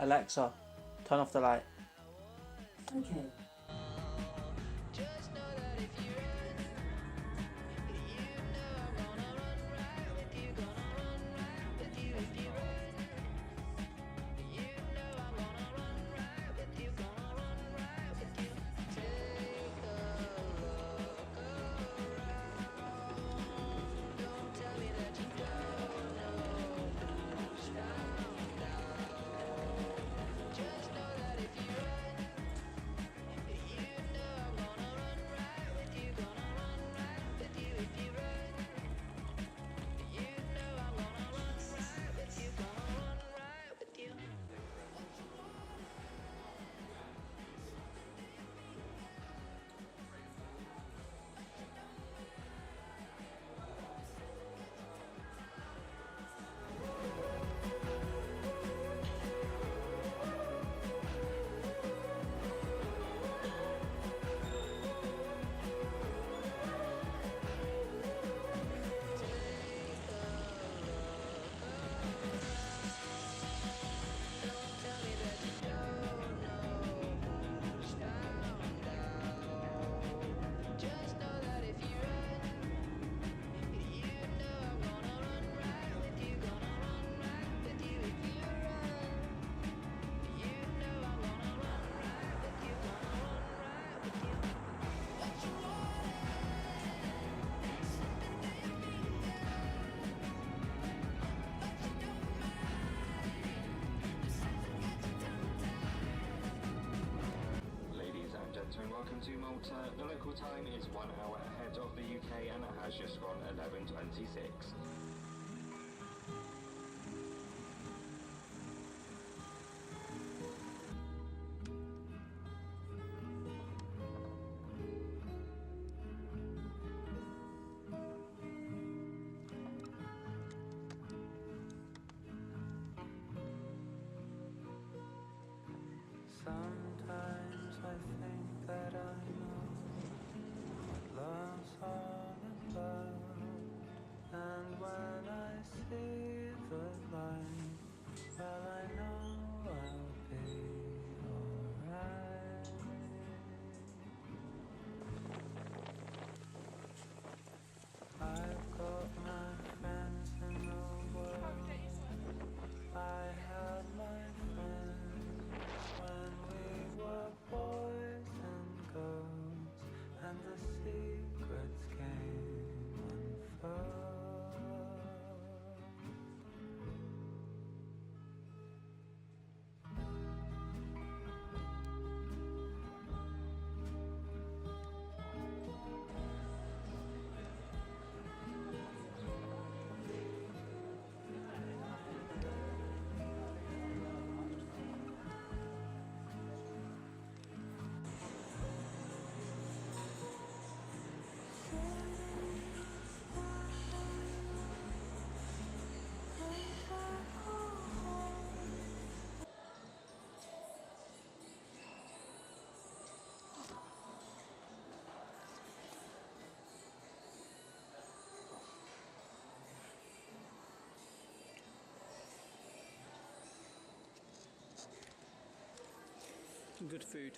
Alexa, turn off the light. Okay. Welcome to Malta. The local time is 1 hour ahead of the UK and it has just gone 11:26. Sometimes I think that I know what love's all about, and when I see the light, well, I know I'll be alright. I've got my friends in the world. I had my friends when we were boys and girls, and the secrets came unfurled. Good food.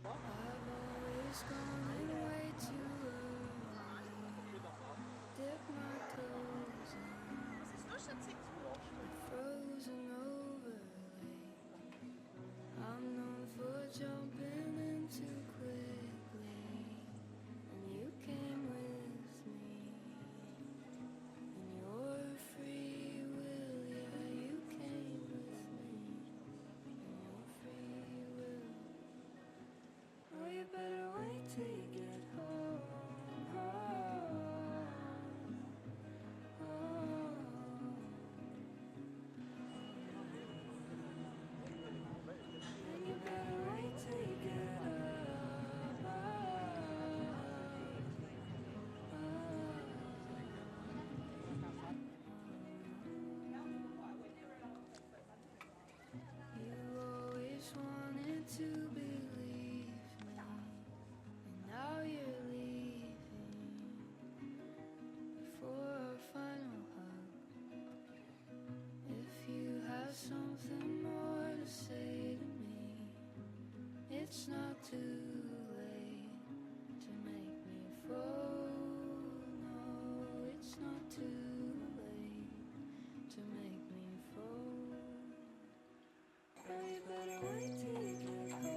I've always gone in way too early. Dip my toes in, frozen over late. I'm known for jumping in too quickly, and you came with me. And your free will, yeah, you came with me. And your free will. Oh, you better wait till you get home. And you better wait till you get You always wanted to believe me, and now you're leaving before our final hug. If you have something more to say to me, it's not too late to make me fall. No, it's not too late to make me fall. Oh, you better wait till you get home.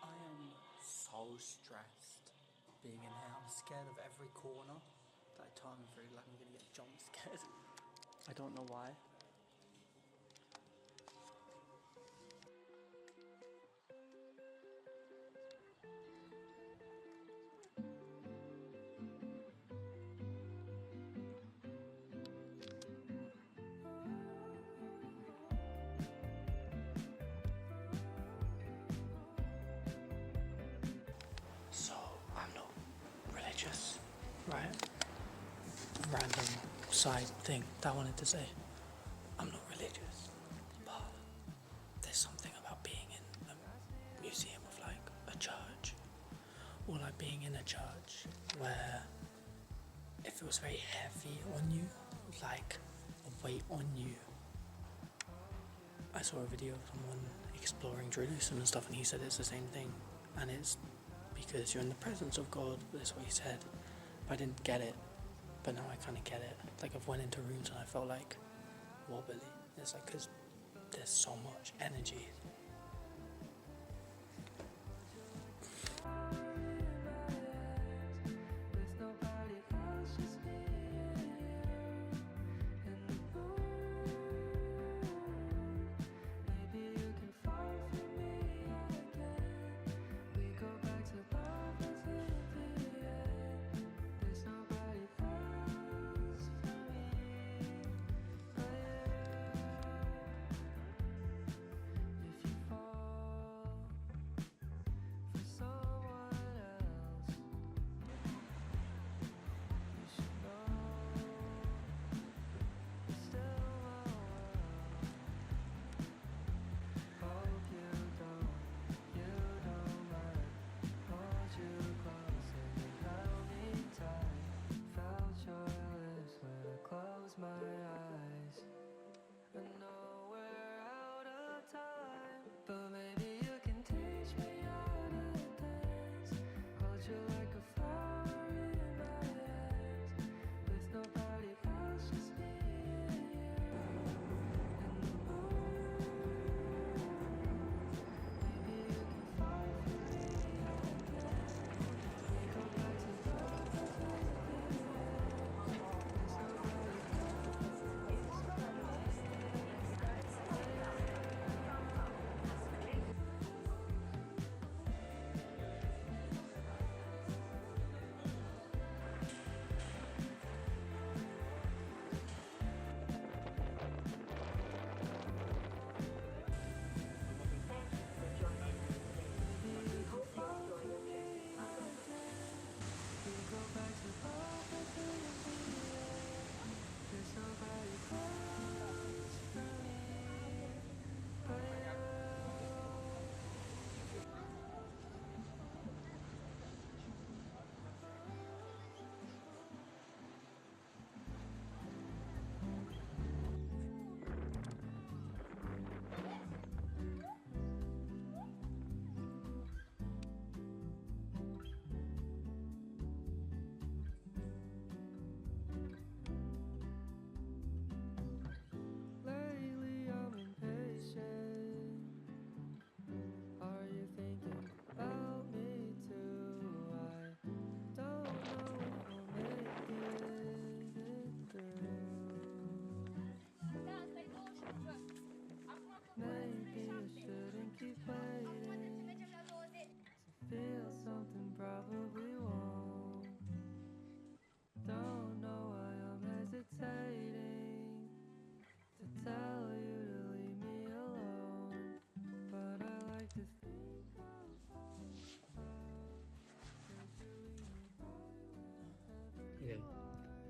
I am so stressed being in here. I'm scared of every corner that I turn through, like I'm gonna get jump scared. I don't know why. So, I'm not religious, right? Random side thing that I wanted to say. I'm not religious, but there's something about being in a museum of like a church, or like being in a church where if it was very heavy on you, like a weight on you. I saw a video of someone exploring Jerusalem and stuff, and he said it's the same thing, and it's because you're in the presence of God. That's what he said. But I didn't get it, but now I kind of get it. Like I've went into rooms and I felt like wobbly. It's like because there's so much energy.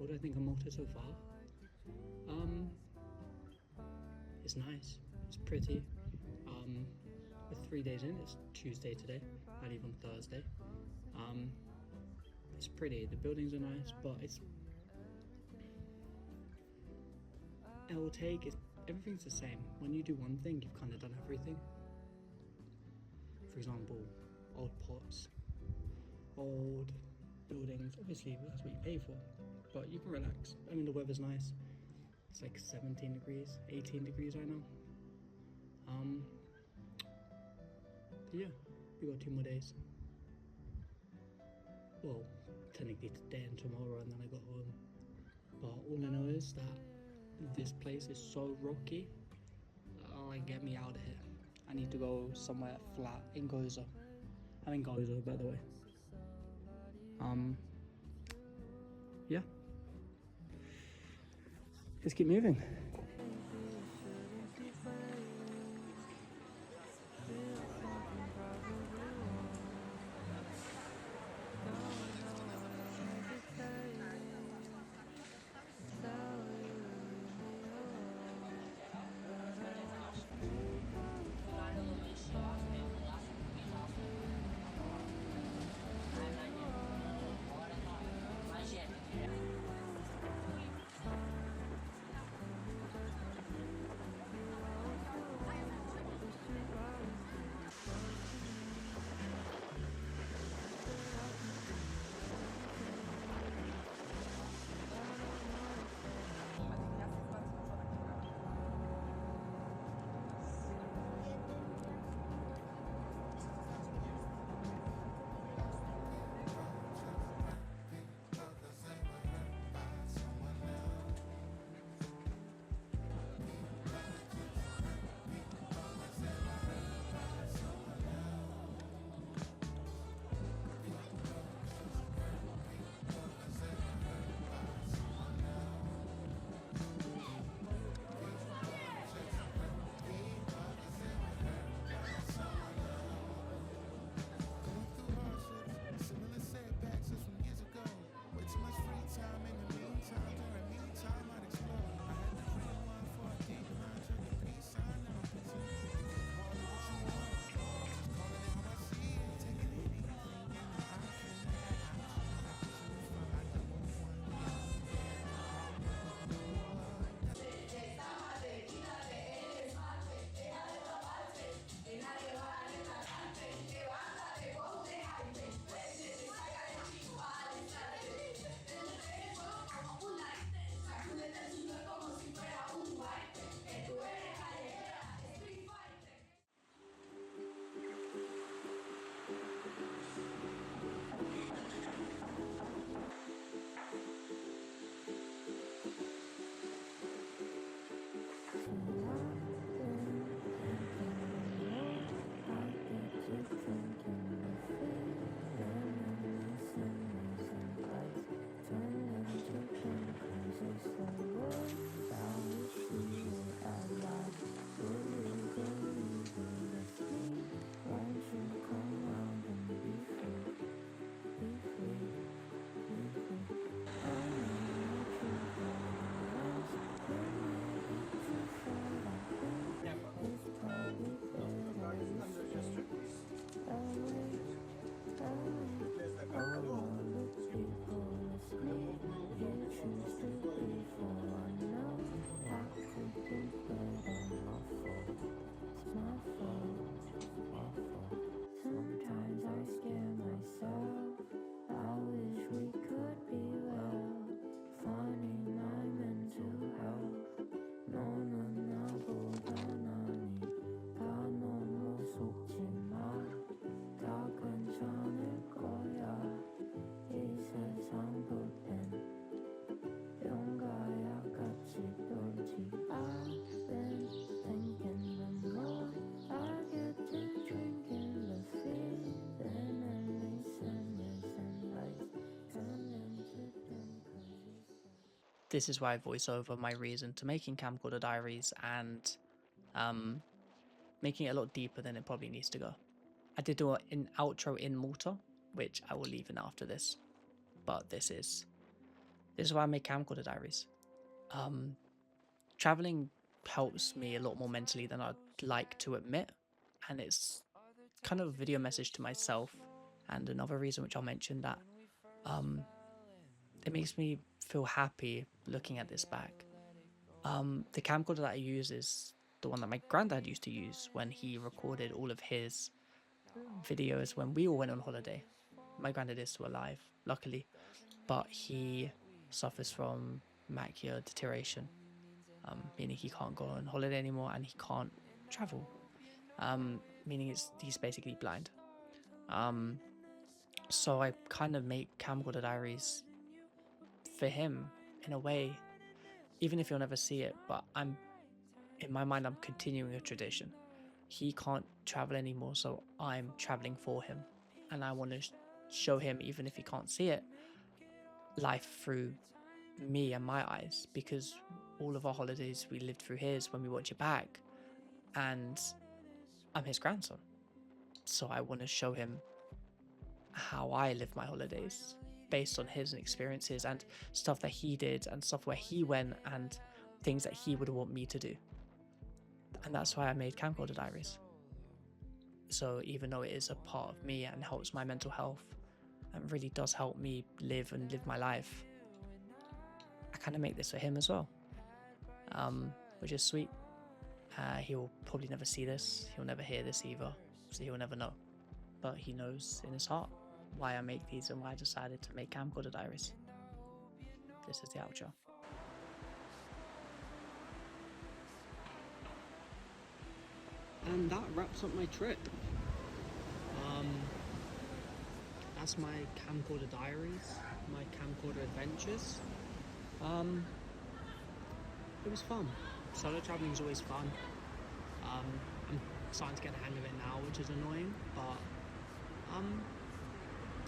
What do I think of Malta so far? It's nice. It's pretty. We're 3 days in. It's Tuesday today. I leave on Thursday. It's pretty. The buildings are nice, but everything's the same. When you do one thing, you've kind of done everything. For example, old pots, old buildings. Obviously, that's what you pay for, but you can relax. I mean, the weather's nice. It's like 17 degrees, 18 degrees right now. Yeah, we got 2 more days. Well, technically today and tomorrow, and then I got home. But all I know is that this place is so rocky. Like, get me out of here. I need to go somewhere flat in Gozo. I'm in Gozo, by the way. Yeah. Let's keep moving. This is why I voice over my reason to making camcorder diaries and making it a lot deeper than it probably needs to go. I did do an outro in Malta, which I will leave in after this, but this is This is why I make camcorder diaries. Traveling helps me a lot more mentally than I'd like to admit, and it's kind of a video message to myself. And another reason which I'll mention, that it makes me feel happy looking at this back. The camcorder that I use is the one that my granddad used to use when he recorded all of his videos when we all went on holiday. My granddad is still alive, luckily, but he suffers from macular deterioration, meaning he can't go on holiday anymore and he can't travel, meaning he's basically blind. So I kind of make camcorder diaries for him in a way, even if you'll never see it, but in my mind I'm continuing a tradition. He can't travel anymore, so I'm traveling for him, and I want to show him, even if he can't see it, life through me and my eyes, because all of our holidays we lived through his when we watch it back, and I'm his grandson, so I want to show him how I live my holidays based on his experiences and stuff that he did and stuff where he went and things that he would want me to do. And that's why I made camcorder diaries. So even though it is a part of me and helps my mental health and really does help me live my life, I kind of make this for him as well, which is sweet. He'll probably never see this, he'll never hear this either, so he'll never know, but he knows in his heart why I make these and why I decided to make camcorder diaries. This is the outro. And that wraps up my trip. That's my camcorder diaries, my camcorder adventures. It was fun. Solo traveling is always fun. I'm starting to get the hang of it now, which is annoying, but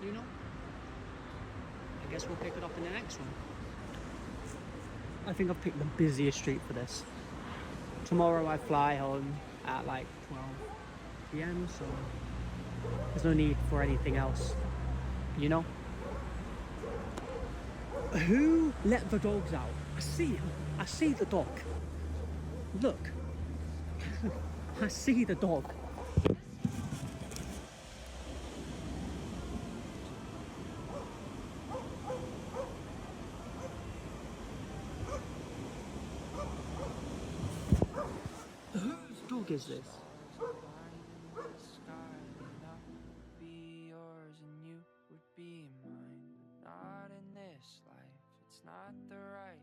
you know, I guess we'll pick it up in the next one. I think I've picked the busiest street for this. Tomorrow I fly home at like 12 PM, so there's no need for anything else, you know? Who let the dogs out? I see the dog. Look. I see the dog. Whose dog is this? Be yours and you would be mine, but not in this life. It's not the right